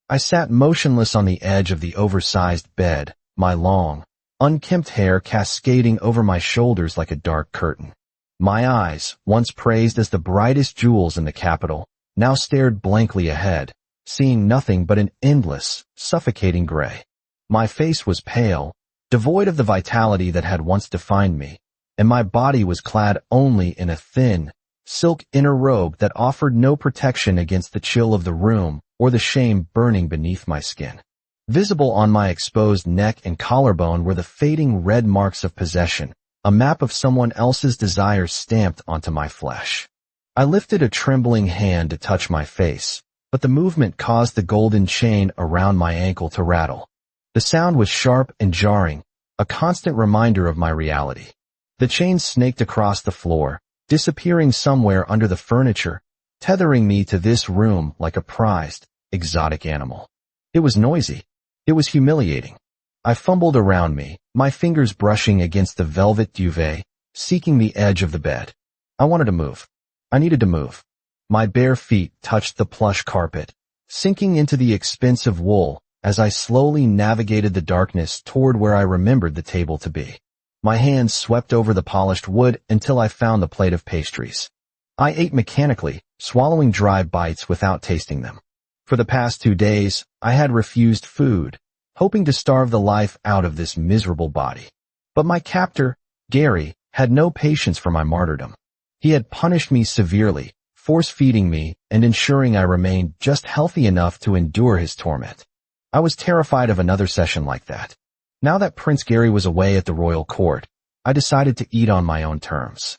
I sat motionless on the edge of the oversized bed, my long, unkempt hair cascading over my shoulders like a dark curtain. My eyes, once praised as the brightest jewels in the capital, now stared blankly ahead, seeing nothing but an endless, suffocating gray. My face was pale, devoid of the vitality that had once defined me, and my body was clad only in a thin, silk inner robe that offered no protection against the chill of the room or the shame burning beneath my skin. Visible on my exposed neck and collarbone were the fading red marks of possession, a map of someone else's desires stamped onto my flesh. I lifted a trembling hand to touch my face, but the movement caused the golden chain around my ankle to rattle. The sound was sharp and jarring, a constant reminder of my reality. The chain snaked across the floor, disappearing somewhere under the furniture, tethering me to this room like a prized, exotic animal. It was noisy. It was humiliating. I fumbled around me, my fingers brushing against the velvet duvet, seeking the edge of the bed. I wanted to move. I needed to move. My bare feet touched the plush carpet, sinking into the expensive wool as I slowly navigated the darkness toward where I remembered the table to be. My hands swept over the polished wood until I found the plate of pastries. I ate mechanically, swallowing dry bites without tasting them. For the past 2 days, I had refused food, hoping to starve the life out of this miserable body. But my captor, Gary, had no patience for my martyrdom. He had punished me severely, force-feeding me and ensuring I remained just healthy enough to endure his torment. I was terrified of another session like that. Now that Prince Gary was away at the royal court, I decided to eat on my own terms.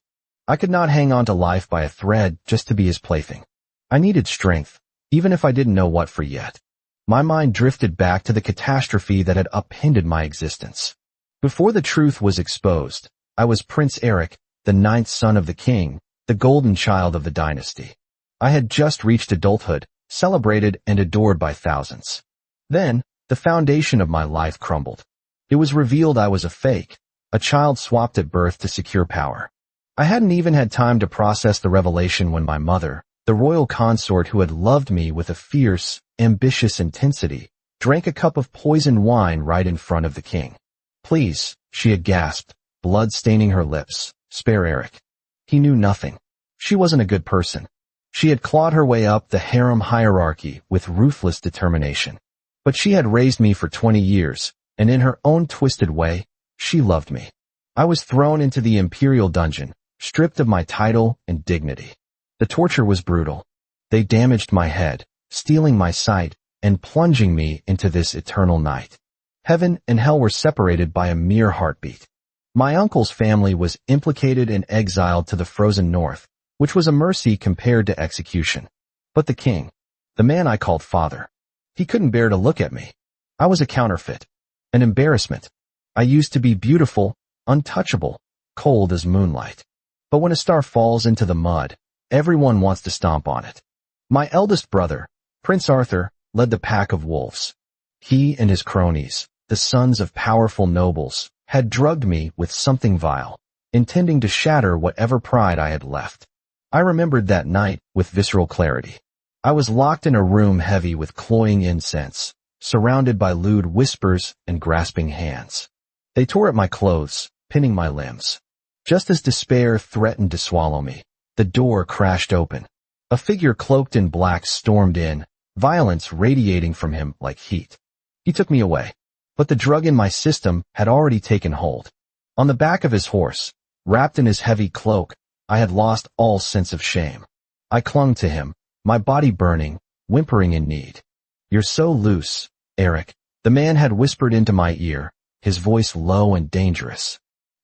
I could not hang on to life by a thread just to be his plaything. I needed strength, even if I didn't know what for yet. My mind drifted back to the catastrophe that had upended my existence. Before the truth was exposed, I was Prince Eric, the 9th son of the king, the golden child of the dynasty. I had just reached adulthood, celebrated and adored by thousands. Then, the foundation of my life crumbled. It was revealed I was a fake, a child swapped at birth to secure power. I hadn't even had time to process the revelation when my mother, the royal consort who had loved me with a fierce, ambitious intensity, drank a cup of poisoned wine right in front of the king. "Please," she had gasped, blood staining her lips, "spare Eric. He knew nothing. She wasn't a good person. She had clawed her way up the harem hierarchy with ruthless determination. But she had raised me for 20 years, and in her own twisted way, she loved me." I was thrown into the imperial dungeon, stripped of my title and dignity. The torture was brutal. They damaged my head, stealing my sight, and plunging me into this eternal night. Heaven and hell were separated by a mere heartbeat. My uncle's family was implicated and exiled to the frozen north, which was a mercy compared to execution. But the king, the man I called father, he couldn't bear to look at me. I was a counterfeit, an embarrassment. I used to be beautiful, untouchable, cold as moonlight. But when a star falls into the mud, everyone wants to stomp on it. My eldest brother, Prince Arthur, led the pack of wolves. He and his cronies, the sons of powerful nobles, had drugged me with something vile, intending to shatter whatever pride I had left. I remembered that night with visceral clarity. I was locked in a room heavy with cloying incense, surrounded by lewd whispers and grasping hands. They tore at my clothes, pinning my limbs. Just as despair threatened to swallow me, the door crashed open. A figure cloaked in black stormed in, violence radiating from him like heat. He took me away, but the drug in my system had already taken hold. On the back of his horse, wrapped in his heavy cloak, I had lost all sense of shame. I clung to him, my body burning, whimpering in need. "You're so loose, Eric," the man had whispered into my ear, his voice low and dangerous.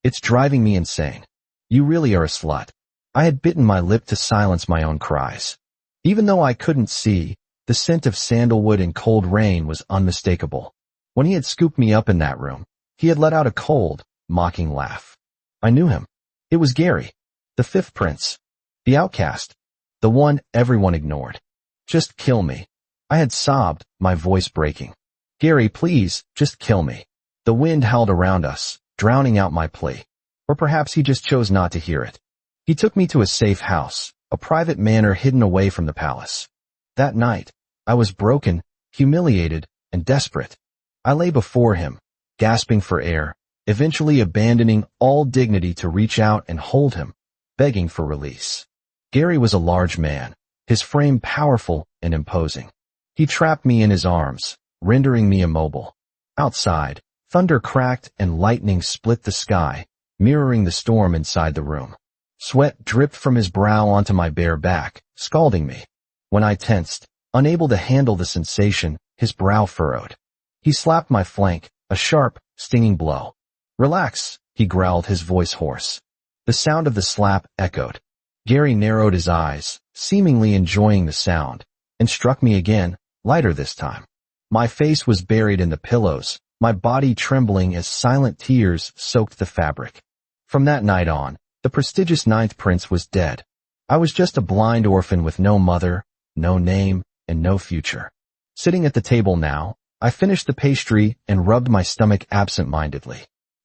"It's driving me insane. You really are a slut." I had bitten my lip to silence my own cries. Even though I couldn't see, the scent of sandalwood and cold rain was unmistakable. When he had scooped me up in that room, he had let out a cold, mocking laugh. I knew him. It was Gary, the 5th prince, the outcast, the one everyone ignored. "Just kill me." I had sobbed, my voice breaking. "Gary, please, just kill me." The wind howled around us, drowning out my plea. Or perhaps he just chose not to hear it. He took me to a safe house, a private manor hidden away from the palace. That night, I was broken, humiliated and desperate. I lay before him, gasping for air, eventually abandoning all dignity to reach out and hold him, begging for release. Gary was a large man, his frame powerful and imposing. He trapped me in his arms, rendering me immobile. Outside, thunder cracked and lightning split the sky, mirroring the storm inside the room. Sweat dripped from his brow onto my bare back, scalding me. When I tensed, unable to handle the sensation, his brow furrowed. He slapped my flank, a sharp, stinging blow. "Relax," he growled, his voice hoarse. The sound of the slap echoed. Gary narrowed his eyes, seemingly enjoying the sound, and struck me again, lighter this time. My face was buried in the pillows, my body trembling as silent tears soaked the fabric. From that night on, the prestigious Ninth Prince was dead. I was just a blind orphan with no mother, no name, and no future. Sitting at the table now, I finished the pastry and rubbed my stomach absent-mindedly.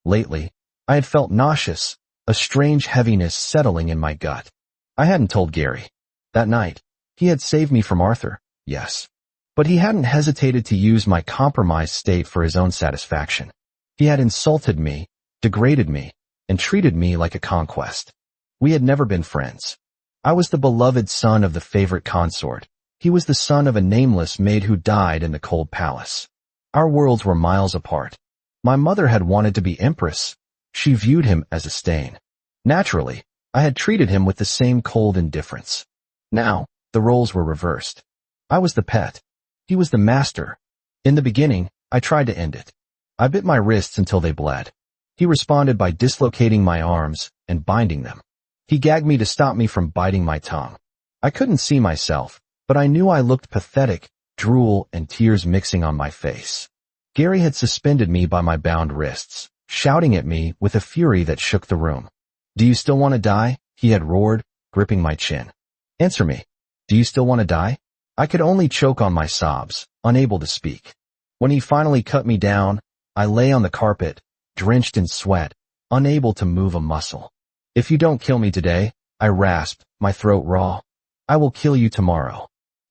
Lately, I had felt nauseous, a strange heaviness settling in my gut. I hadn't told Gary. That night, he had saved me from Arthur, yes. But he hadn't hesitated to use my compromised state for his own satisfaction. He had insulted me, degraded me, and treated me like a conquest. We had never been friends. I was the beloved son of the favorite consort. He was the son of a nameless maid who died in the cold palace. Our worlds were miles apart. My mother had wanted to be empress. She viewed him as a stain. Naturally, I had treated him with the same cold indifference. Now, the roles were reversed. I was the pet. He was the master. In the beginning, I tried to end it. I bit my wrists until they bled. He responded by dislocating my arms and binding them. He gagged me to stop me from biting my tongue. I couldn't see myself, but I knew I looked pathetic, drool and tears mixing on my face. Gary had suspended me by my bound wrists, shouting at me with a fury that shook the room. "Do you still want to die?" he had roared, gripping my chin. "Answer me. Do you still want to die?" I could only choke on my sobs, unable to speak. When he finally cut me down, I lay on the carpet, drenched in sweat, unable to move a muscle. "If you don't kill me today," I rasped, my throat raw, "I will kill you tomorrow."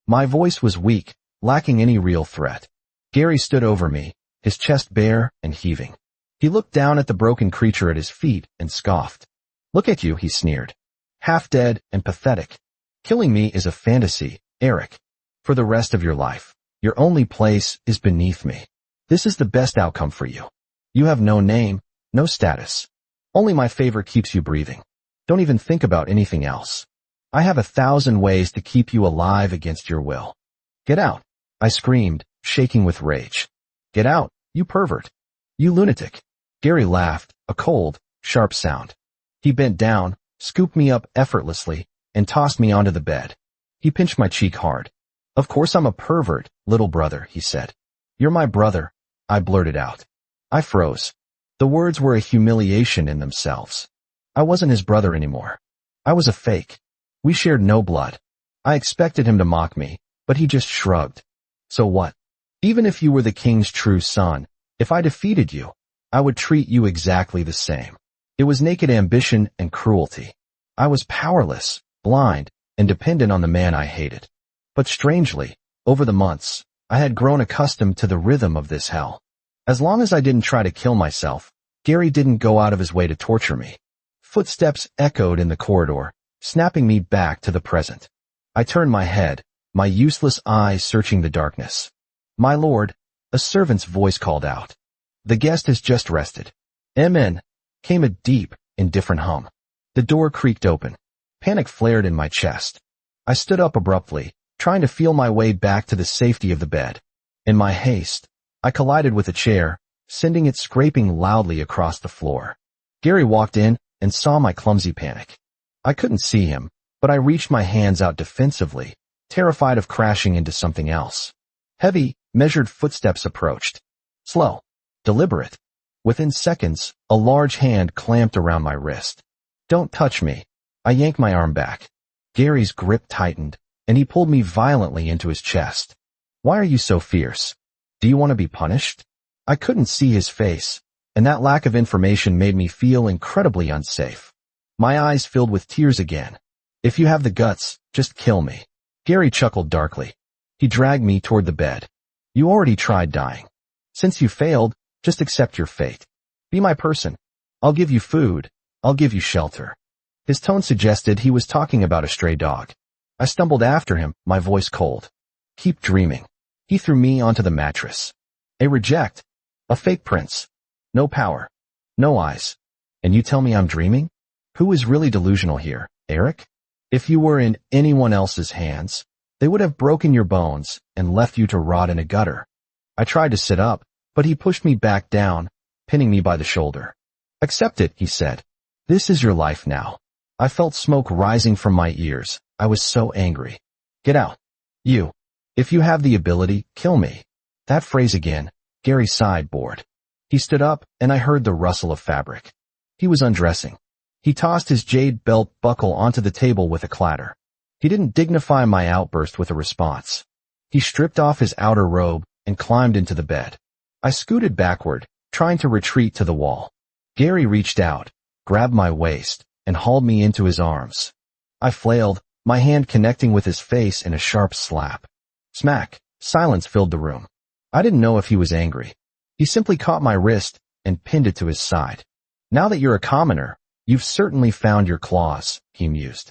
My voice was weak, lacking any real threat. Gary stood over me, his chest bare and heaving. He looked down at the broken creature at his feet and scoffed. "Look at you," he sneered. "Half dead and pathetic. Killing me is a fantasy, Eric. For the rest of your life, your only place is beneath me. This is the best outcome for you. You have no name, no status. Only my favor keeps you breathing. Don't even think about anything else. I have 1,000 ways to keep you alive against your will. Get out," I screamed, shaking with rage. "Get out, you pervert. You lunatic." Gary laughed, a cold, sharp sound. He bent down, scooped me up effortlessly, and tossed me onto the bed. He pinched my cheek hard. "Of course I'm a pervert, little brother," he said. "You're my brother," I blurted out. I froze. The words were a humiliation in themselves. I wasn't his brother anymore. I was a fake. We shared no blood. I expected him to mock me, but he just shrugged. "So what? Even if you were the king's true son, if I defeated you, I would treat you exactly the same." It was naked ambition and cruelty. I was powerless, blind, and dependent on the man I hated. But strangely, over the months, I had grown accustomed to the rhythm of this hell. As long as I didn't try to kill myself, Gary didn't go out of his way to torture me. Footsteps echoed in the corridor, snapping me back to the present. I turned my head, my useless eyes searching the darkness. "My lord," a servant's voice called out. "The guest has just rested." "Amen," came a deep, indifferent hum. The door creaked open. Panic flared in my chest. I stood up abruptly, trying to feel my way back to the safety of the bed. In my haste, I collided with a chair, sending it scraping loudly across the floor. Gary walked in and saw my clumsy panic. I couldn't see him, but I reached my hands out defensively, terrified of crashing into something else. Heavy, measured footsteps approached. Slow, deliberate. Within seconds, a large hand clamped around my wrist. "Don't touch me." I yanked my arm back. Gary's grip tightened, and he pulled me violently into his chest. "Why are you so fierce? Do you want to be punished?" I couldn't see his face, and that lack of information made me feel incredibly unsafe. My eyes filled with tears again. "If you have the guts, just kill me." Gary chuckled darkly. He dragged me toward the bed. You already tried dying. Since you failed, just accept your fate. Be my person. I'll give you food. I'll give you shelter. His tone suggested he was talking about a stray dog. I stumbled after him, my voice cold. Keep dreaming. He threw me onto the mattress. A reject. A fake prince. No power. No eyes. And you tell me I'm dreaming? Who is really delusional here, Eric? If you were in anyone else's hands, they would have broken your bones and left you to rot in a gutter. I tried to sit up, but he pushed me back down, pinning me by the shoulder. Accept it, he said. This is your life now. I felt smoke rising from my ears. I was so angry. Get out. You. If you have the ability, kill me. That phrase again. Gary sighed, bored. He stood up, and I heard the rustle of fabric. He was undressing. He tossed his jade belt buckle onto the table with a clatter. He didn't dignify my outburst with a response. He stripped off his outer robe and climbed into the bed. I scooted backward, trying to retreat to the wall. Gary reached out, grabbed my waist, and hauled me into his arms. I flailed, my hand connecting with his face in a sharp slap. Smack. Silence filled the room. I didn't know if he was angry. He simply caught my wrist and pinned it to his side. Now that you're a commoner, you've certainly found your claws, he mused.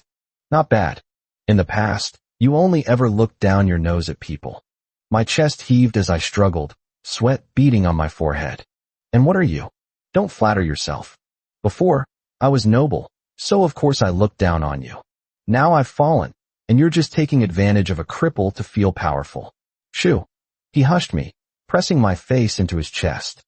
Not bad. In the past, you only ever looked down your nose at people. My chest heaved as I struggled, sweat beading on my forehead. And what are you? Don't flatter yourself. Before, I was noble, so of course I looked down on you. Now I've fallen, and you're just taking advantage of a cripple to feel powerful. Shoo. He hushed me, pressing my face into his chest.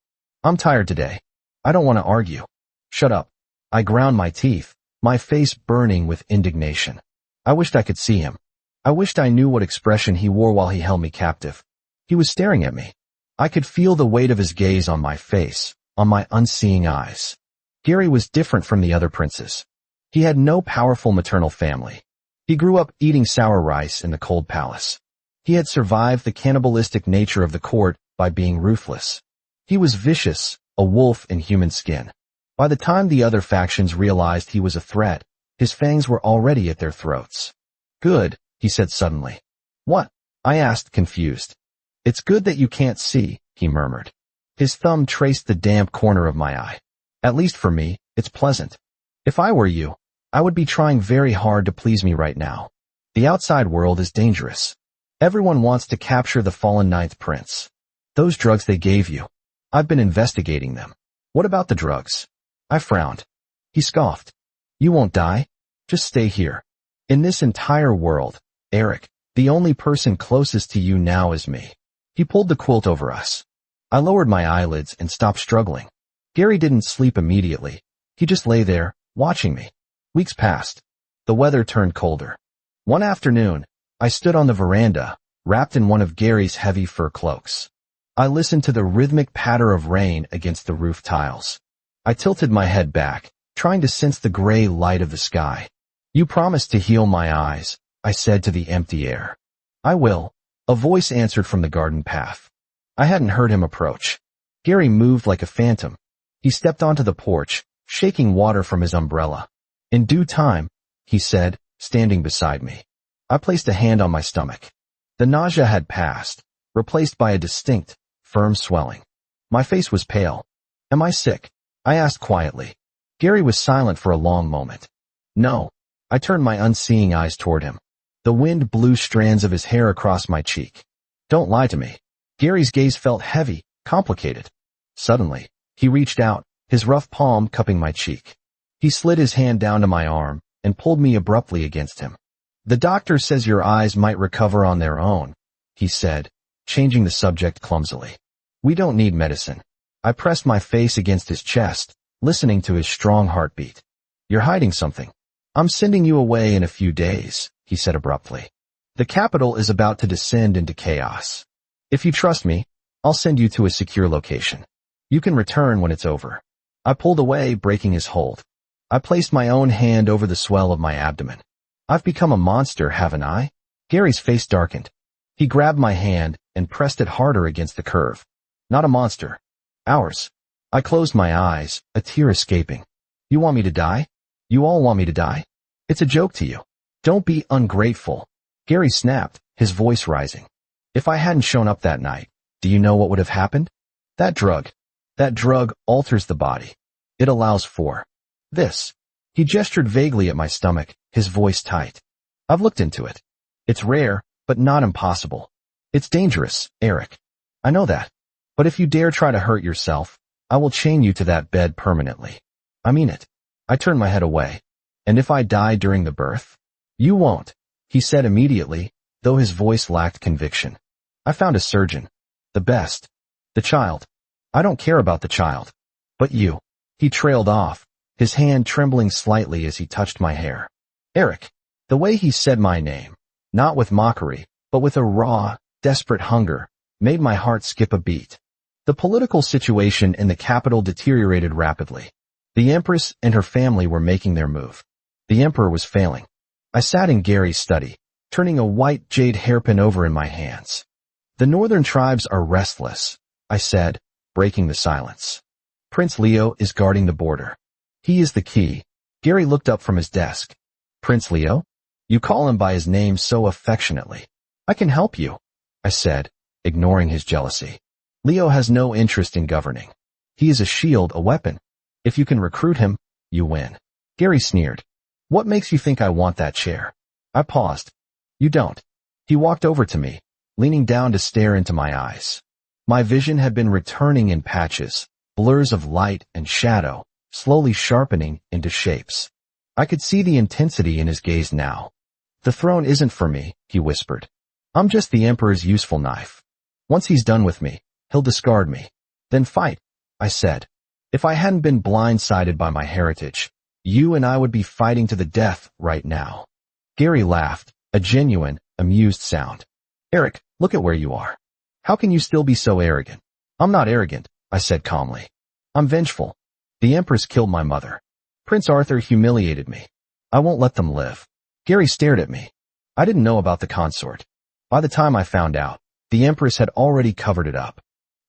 I'm tired today. I don't want to argue. Shut up. I ground my teeth, my face burning with indignation. I wished I could see him. I wished I knew what expression he wore while he held me captive. He was staring at me. I could feel the weight of his gaze on my face, on my unseeing eyes. Gary was different from the other princes. He had no powerful maternal family. He grew up eating sour rice in the cold palace. He had survived the cannibalistic nature of the court by being ruthless. He was vicious, a wolf in human skin. By the time the other factions realized he was a threat, his fangs were already at their throats. Good, he said suddenly. What? I asked, confused. It's good that you can't see, he murmured. His thumb traced the damp corner of my eye. At least for me, it's pleasant. If I were you, I would be trying very hard to please me right now. The outside world is dangerous. Everyone wants to capture the fallen ninth prince. Those drugs they gave you. I've been investigating them. What about the drugs? I frowned. He scoffed. You won't die. Just stay here. In this entire world, Eric, the only person closest to you now is me. He pulled the quilt over us. I lowered my eyelids and stopped struggling. Gary didn't sleep immediately. He just lay there, watching me. Weeks passed. The weather turned colder. One afternoon, I stood on the veranda, wrapped in one of Gary's heavy fur cloaks. I listened to the rhythmic patter of rain against the roof tiles. I tilted my head back, trying to sense the gray light of the sky. You promised to heal my eyes, I said to the empty air. I will, a voice answered from the garden path. I hadn't heard him approach. Gary moved like a phantom. He stepped onto the porch, shaking water from his umbrella. In due time, he said, standing beside me. I placed a hand on my stomach. The nausea had passed, replaced by a distinct, firm swelling. My face was pale. Am I sick? I asked quietly. Gary was silent for a long moment. No. I turned my unseeing eyes toward him. The wind blew strands of his hair across my cheek. Don't lie to me. Gary's gaze felt heavy, complicated. Suddenly, he reached out, his rough palm cupping my cheek. He slid his hand down to my arm and pulled me abruptly against him. The doctor says your eyes might recover on their own, he said, changing the subject clumsily. We don't need medicine. I pressed my face against his chest, listening to his strong heartbeat. You're hiding something. I'm sending you away in a few days, he said abruptly. The capital is about to descend into chaos. If you trust me, I'll send you to a secure location. You can return when it's over. I pulled away, breaking his hold. I placed my own hand over the swell of my abdomen. I've become a monster, haven't I? Gary's face darkened. He grabbed my hand and pressed it harder against the curve. Not a monster. Ours. I closed my eyes, a tear escaping. You want me to die? You all want me to die? It's a joke to you. Don't be ungrateful. Gary snapped, his voice rising. If I hadn't shown up that night, Do you know what would have happened? That drug. That drug alters the body. It allows for this. He gestured vaguely at my stomach, his voice tight. I've looked into it. It's rare, but not impossible. It's dangerous, Eric. I know that. But if you dare try to hurt yourself, I will chain you to that bed permanently. I mean it. I turned my head away. And if I die during the birth? You won't, he said immediately, though his voice lacked conviction. I found a surgeon. The best. The child. I don't care about the child. But you. He trailed off, his hand trembling slightly as he touched my hair. Eric. The way he said my name, not with mockery, but with a raw, desperate hunger, made my heart skip a beat. The political situation in the capital deteriorated rapidly. The Empress and her family were making their move. The Emperor was failing. I sat in Gary's study, turning a white jade hairpin over in my hands. The northern tribes are restless, I said, breaking the silence. Prince Leo is guarding the border. He is the key. Gary looked up from his desk. Prince Leo? You call him by his name so affectionately. I can help you, I said, ignoring his jealousy. Leo has no interest in governing. He is a shield, a weapon. If you can recruit him, you win. Gary sneered. What makes you think I want that chair? I paused. You don't. He walked over to me, leaning down to stare into my eyes. My vision had been returning in patches, blurs of light and shadow, slowly sharpening into shapes. I could see the intensity in his gaze now. The throne isn't for me, he whispered. I'm just the Emperor's useful knife. Once he's done with me, he'll discard me. Then fight, I said. If I hadn't been blindsided by my heritage, you and I would be fighting to the death right now. Gary laughed, a genuine, amused sound. Eric, look at where you are. How can you still be so arrogant? I'm not arrogant, I said calmly. I'm vengeful. The Empress killed my mother. Prince Arthur humiliated me. I won't let them live. Gary stared at me. I didn't know about the consort. By the time I found out, the Empress had already covered it up.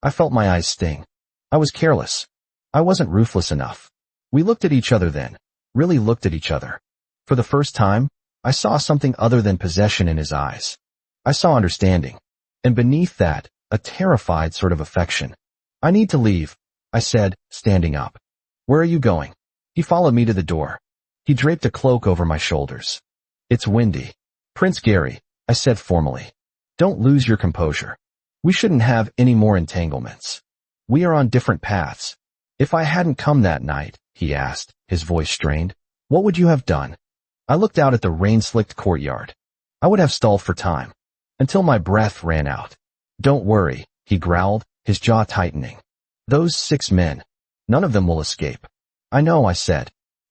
I felt my eyes sting. I was careless. I wasn't ruthless enough. We looked at each other then, really looked at each other. For the first time, I saw something other than possession in his eyes. I saw understanding. And beneath that, a terrified sort of affection. I need to leave, I said, standing up. Where are you going? He followed me to the door. He draped a cloak over my shoulders. It's windy. Prince Gary, I said formally. Don't lose your composure. We shouldn't have any more entanglements. We are on different paths. If I hadn't come that night, he asked, his voice strained, what would you have done? I looked out at the rain-slicked courtyard. I would have stalled for time, until my breath ran out. Don't worry, he growled, his jaw tightening. Those 6 men, none of them will escape. I know, I said.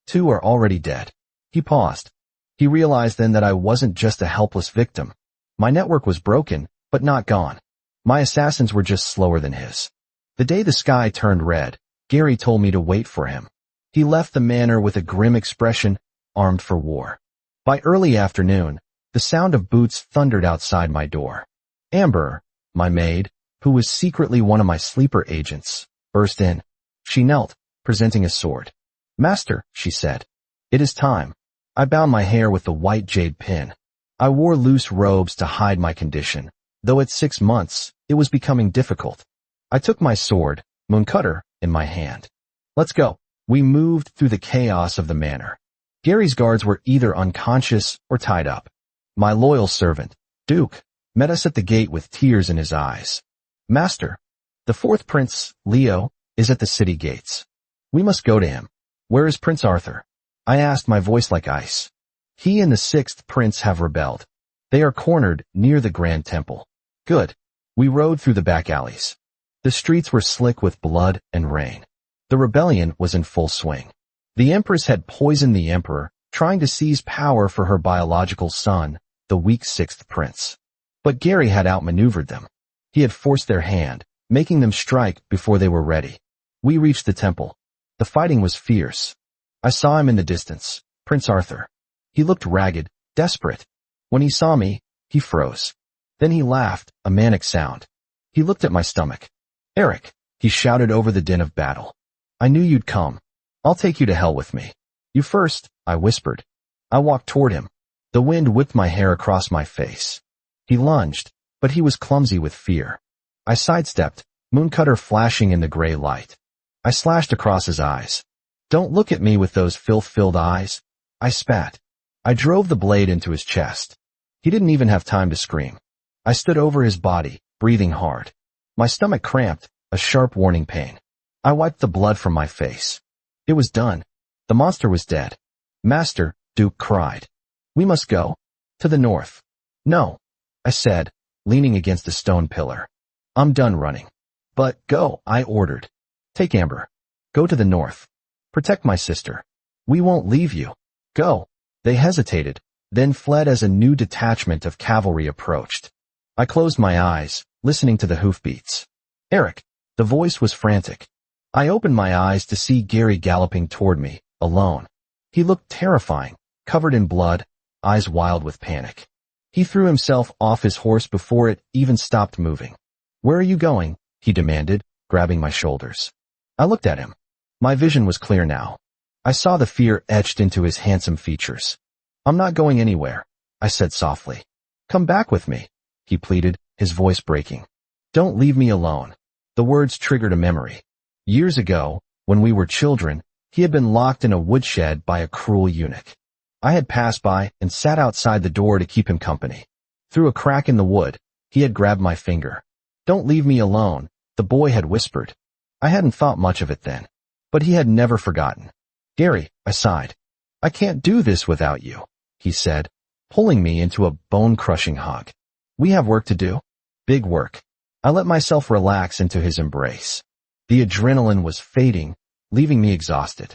2 are already dead. He paused. He realized then that I wasn't just a helpless victim. My network was broken, but not gone. My assassins were just slower than his. The day the sky turned red, Gary told me to wait for him. He left the manor with a grim expression, armed for war. By early afternoon, the sound of boots thundered outside my door. Amber, my maid, who was secretly one of my sleeper agents, burst in. She knelt, presenting a sword. Master, she said. It is time. I bound my hair with the white jade pin. I wore loose robes to hide my condition, though at 6 months, it was becoming difficult. I took my sword, Mooncutter, in my hand. Let's go. We moved through the chaos of the manor. Gary's guards were either unconscious or tied up. My loyal servant, Duke, met us at the gate with tears in his eyes. Master, the 4th prince, Leo, is at the city gates. We must go to him. Where is Prince Arthur? I asked, my voice like ice. He and the 6th prince have rebelled. They are cornered near the Grand Temple. Good. We rode through the back alleys. The streets were slick with blood and rain. The rebellion was in full swing. The Empress had poisoned the Emperor, trying to seize power for her biological son, the weak 6th prince. But Gary had outmaneuvered them. He had forced their hand, making them strike before they were ready. We reached the temple. The fighting was fierce. I saw him in the distance, Prince Arthur. He looked ragged, desperate. When he saw me, he froze. Then he laughed, a manic sound. He looked at my stomach. Eric, he shouted over the din of battle. I knew you'd come. I'll take you to hell with me. You first, I whispered. I walked toward him. The wind whipped my hair across my face. He lunged, but he was clumsy with fear. I sidestepped, Mooncutter flashing in the gray light. I slashed across his eyes. "Don't look at me with those filth-filled eyes." I spat. I drove the blade into his chest. He didn't even have time to scream. I stood over his body, breathing hard. My stomach cramped, a sharp warning pain. I wiped the blood from my face. It was done. The monster was dead. "Master," Duke cried. "We must go." "To the north." "No," I said, leaning against a stone pillar. "I'm done running." "But go," I ordered. "Take Amber. Go to the north. Protect my sister. We won't leave you. Go." They hesitated, then fled as a new detachment of cavalry approached. I closed my eyes, listening to the hoofbeats. "Eric." The voice was frantic. I opened my eyes to see Gary galloping toward me, alone. He looked terrifying, covered in blood, eyes wild with panic. He threw himself off his horse before it even stopped moving. "Where are you going?" he demanded, grabbing my shoulders. I looked at him. My vision was clear now. I saw the fear etched into his handsome features. "I'm not going anywhere," I said softly. "Come back with me," he pleaded, his voice breaking. "Don't leave me alone." The words triggered a memory. Years ago, when we were children, he had been locked in a woodshed by a cruel eunuch. I had passed by and sat outside the door to keep him company. Through a crack in the wood, he had grabbed my finger. "Don't leave me alone," the boy had whispered. I hadn't thought much of it then, but he had never forgotten. "Gary," I sighed. "I can't do this without you," he said, pulling me into a bone-crushing hug. "We have work to do." Big work. I let myself relax into his embrace. The adrenaline was fading, leaving me exhausted.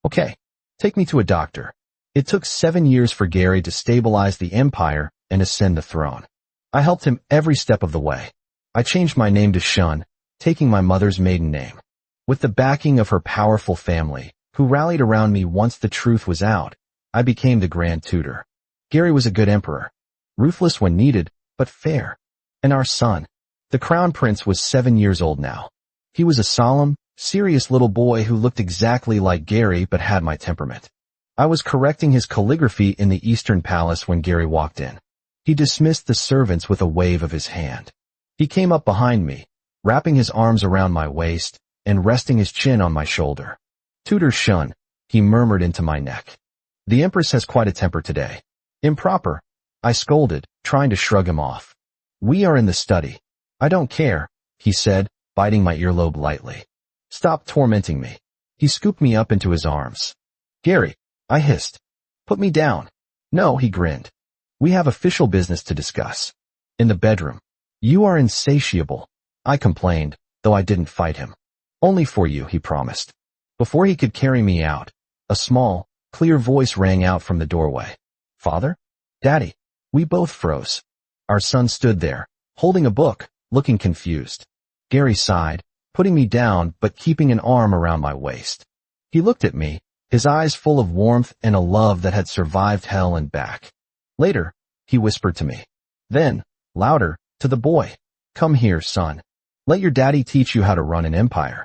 "Okay, take me to a doctor." It took 7 years for Gary to stabilize the empire and ascend the throne. I helped him every step of the way. I changed my name to Shun, taking my mother's maiden name. With the backing of her powerful family, who rallied around me once the truth was out, I became the Grand Tutor. Gary was a good emperor, ruthless when needed, but fair. And our son, the Crown Prince, was 7 years old now. He was a solemn, serious little boy who looked exactly like Gary but had my temperament. I was correcting his calligraphy in the Eastern Palace when Gary walked in. He dismissed the servants with a wave of his hand. He came up behind me, wrapping his arms around my waist and resting his chin on my shoulder. "Tutor Shun," he murmured into my neck. "The Empress has quite a temper today." "Improper," I scolded, trying to shrug him off. "We are in the study." "I don't care," he said, biting my earlobe lightly. "Stop tormenting me." He scooped me up into his arms. "Gary," I hissed. "Put me down." "No," he grinned. "We have official business to discuss." "In the bedroom." "You are insatiable," I complained, though I didn't fight him. "Only for you," he promised. Before he could carry me out, a small, clear voice rang out from the doorway. "Father? Daddy?" We both froze. Our son stood there, holding a book, looking confused. Gary sighed, putting me down but keeping an arm around my waist. He looked at me, his eyes full of warmth and a love that had survived hell and back. "Later," he whispered to me. Then, louder, to the boy, "Come here, son. Let your daddy teach you how to run an empire."